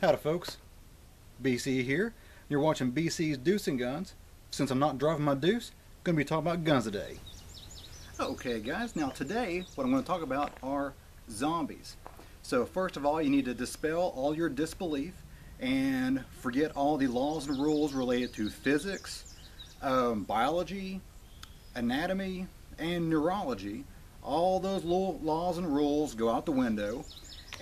Howdy folks, BC here. You're watching BC's Deuce and Guns. Since I'm not driving my Deuce, I'm going to be talking about guns today. Okay guys, now today what I'm going to talk about are zombies. So first of all, you need to dispel all your disbelief and forget all the laws and rules related to physics, biology, anatomy, and neurology. All those laws and rules go out the window,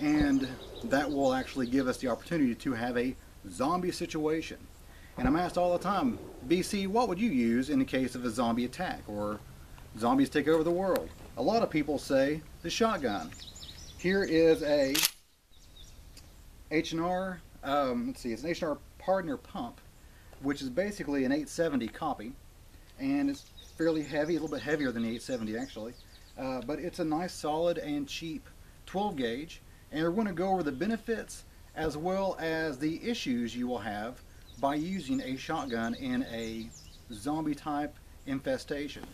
and that will actually give us the opportunity to have a zombie situation. And I'm asked all the time, BC, what would you use in the case of a zombie attack or zombies take over the world? A lot of people say the shotgun. Here is a H&R, it's an H&R Partner pump, which is basically an 870 copy, and it's fairly heavy, a little bit heavier than the 870 actually, but it's a nice, solid, and cheap 12 gauge, and we're going to go over the benefits as well as the issues you will have by using a shotgun in a zombie type infestation.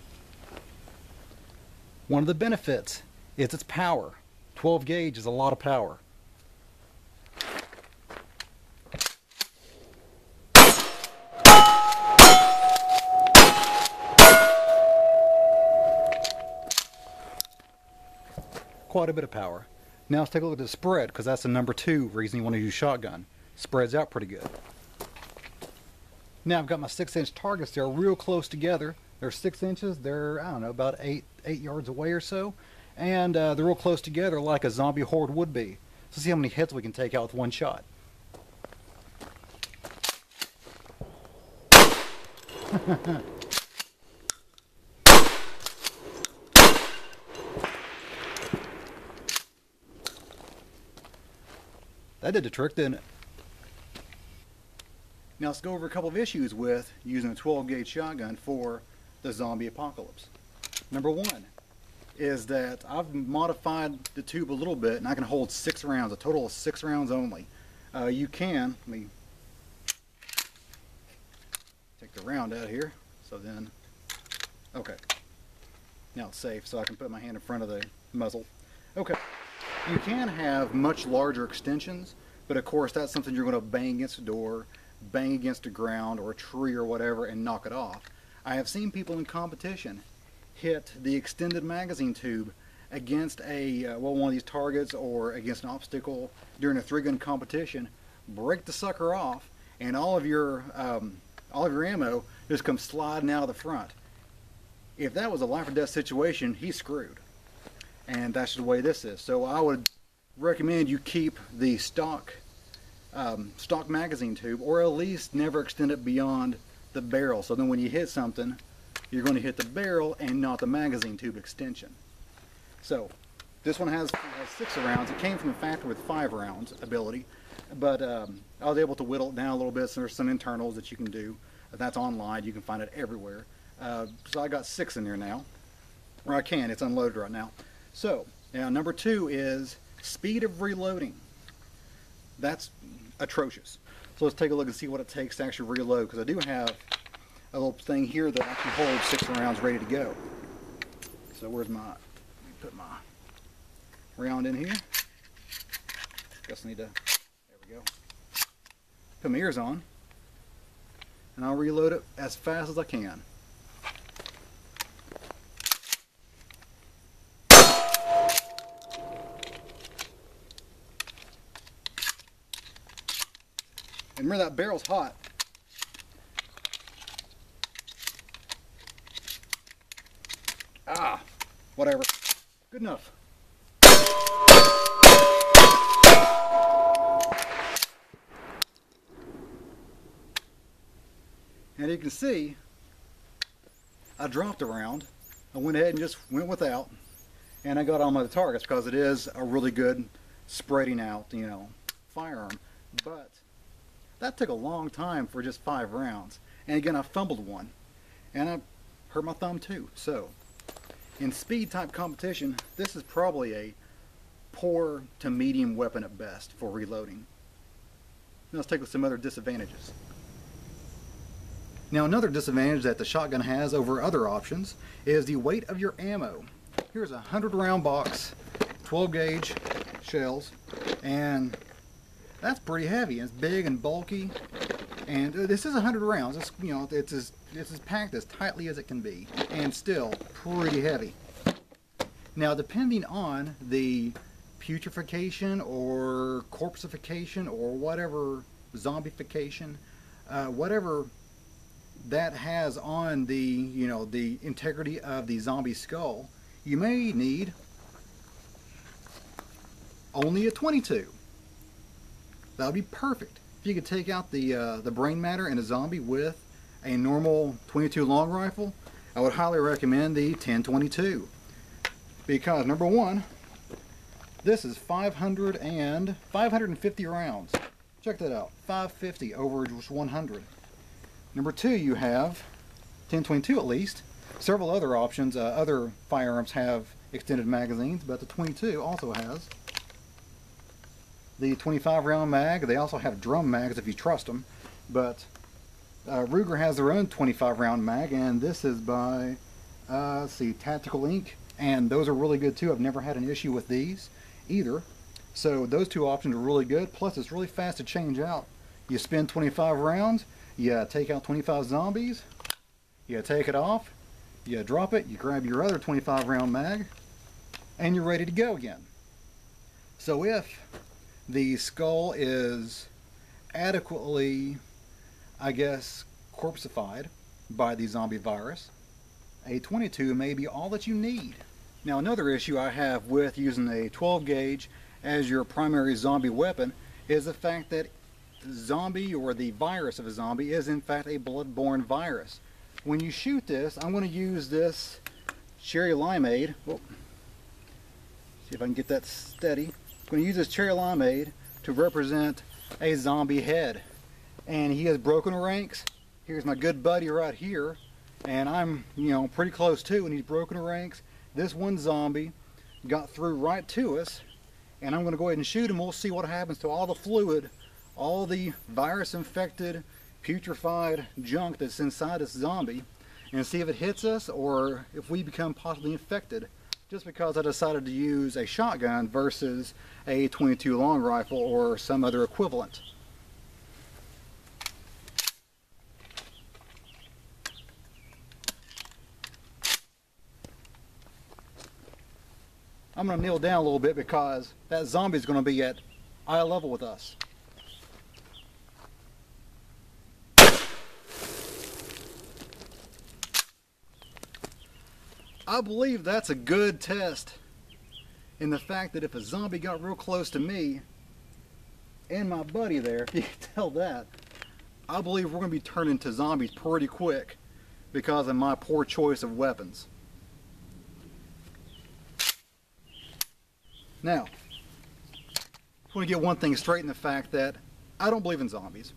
One of the benefits is its power. 12 gauge is a lot of power. Quite a bit of power. Now let's take a look at the spread, because that's the number 2 reason you want to use shotgun. Spreads out pretty good. Now I've got my 6-inch targets. They're real close together. They're 6 inches. They're, I don't know, about 8 yards away or so. And they're real close together like a zombie horde would be. So let's see how many hits we can take out with one shot. That did the trick, didn't it? Now let's go over a couple of issues with using a 12 gauge shotgun for the zombie apocalypse. Number 1 is that I've modified the tube a little bit, and I can hold 6 rounds, a total of 6 rounds only. You can, let me take the round out here, so then, okay. Now it's safe, so I can put my hand in front of the muzzle. Okay. You can have much larger extensions, but of course that's something you're going to bang against a door, bang against the ground or a tree or whatever and knock it off. I have seen people in competition hit the extended magazine tube against a one of these targets or against an obstacle during a 3-gun competition, break the sucker off, and all of your ammo just comes sliding out of the front. If that was a life or death situation, he's screwed. And that's the way this is. So I would recommend you keep the stock magazine tube, or at least never extend it beyond the barrel. So then when you hit something, you're going to hit the barrel and not the magazine tube extension. So this one has 6 rounds. It came from the factory with 5 rounds ability, but I was able to whittle it down a little bit. So there's some internals that you can do. That's online. You can find it everywhere. So I got 6 in there now, or I can. It's unloaded right now. So, now number 2 is speed of reloading. That's atrocious. So let's take a look and see what it takes to actually reload, because I do have a little thing here that actually holds 6 rounds ready to go. So where's my, let me put my round in here. Guess I need to, there we go. Put my ears on, and I'll reload it as fast as I can. And remember, that barrel's hot. Ah, whatever. Good enough. And you can see, I dropped a round. I went ahead and just went without. And I got on my targets because it is a really good spreading out, firearm. But that took a long time for just 5 rounds. And again, I fumbled one. And I hurt my thumb too. So, in speed type competition, this is probably a poor to medium weapon at best for reloading. Now let's take some other disadvantages. Now another disadvantage that the shotgun has over other options is the weight of your ammo. Here's a 100 round box, 12 gauge shells, and that's pretty heavy. It's big and bulky, and this is 100 rounds. It's, you know, it's as packed as tightly as it can be, and still pretty heavy. Now depending on the putrefaction or corpseification or whatever, zombification, whatever that has on the, you know, the integrity of the zombie skull, you may need only a 22. That would be perfect. If you could take out the brain matter in a zombie with a normal 22 long rifle, I would highly recommend the 10-22. Because number one, this is 550 rounds. Check that out, 550 over just 100. Number two, you have 10-22 at least. Several other options, other firearms have extended magazines, but the 22 also has the 25 round mag. They also have drum mags if you trust them, but Ruger has their own 25 round mag, and this is by let's see, Tactical Inc., and those are really good too. I've never had an issue with these either. So those two options are really good, plus it's really fast to change out. You spend 25 rounds, you take out 25 zombies, you take it off, you drop it, you grab your other 25 round mag, and you're ready to go again. So if the skull is adequately, I guess, corpseified by the zombie virus, a 22 may be all that you need. Now another issue I have with using a 12 gauge as your primary zombie weapon is the fact that zombie, or the virus of a zombie, is in fact a blood-borne virus. When you shoot this, I'm going to use this cherry limeade. Oh, see if I can get that steady. I'm going to use this cherry limeade to represent a zombie head, and he has broken ranks. Here's my good buddy right here, and I'm, you know, pretty close too, and he's broken ranks. This one zombie got through right to us, and I'm going to go ahead and shoot him. We'll see what happens to all the fluid, all the virus infected, putrefied junk that's inside this zombie, and see if it hits us or if we become possibly infected, just because I decided to use a shotgun versus a 22 long rifle or some other equivalent. I'm going to kneel down a little bit because that zombie is going to be at eye level with us. I believe that's a good test in the fact that if a zombie got real close to me and my buddy there, you can tell that, I believe we're going to be turned into zombies pretty quick because of my poor choice of weapons. Now, I want to get one thing straight in the fact that I don't believe in zombies.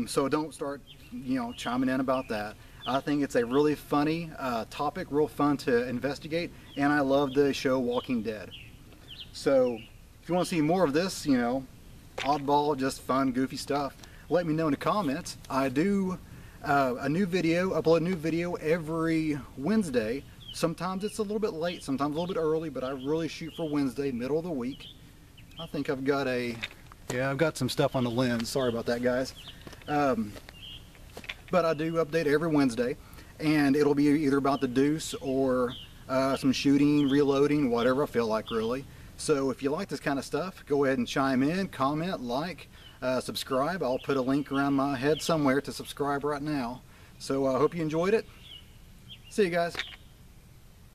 So don't start, you know, chiming in about that. I think it's a really funny topic, real fun to investigate, and I love the show Walking Dead. So if you want to see more of this, you know, oddball, just fun, goofy stuff, let me know in the comments. I do upload a new video every Wednesday. Sometimes it's a little bit late, sometimes a little bit early, but I really shoot for Wednesday, middle of the week. I think I've got I've got some stuff on the lens. Sorry about that, guys. But I do update every Wednesday, and it'll be either about the DEUCE or some shooting, reloading, whatever I feel like, really. So if you like this kind of stuff, go ahead and chime in, comment, like, subscribe. I'll put a link around my head somewhere to subscribe right now. So I hope you enjoyed it. See you guys.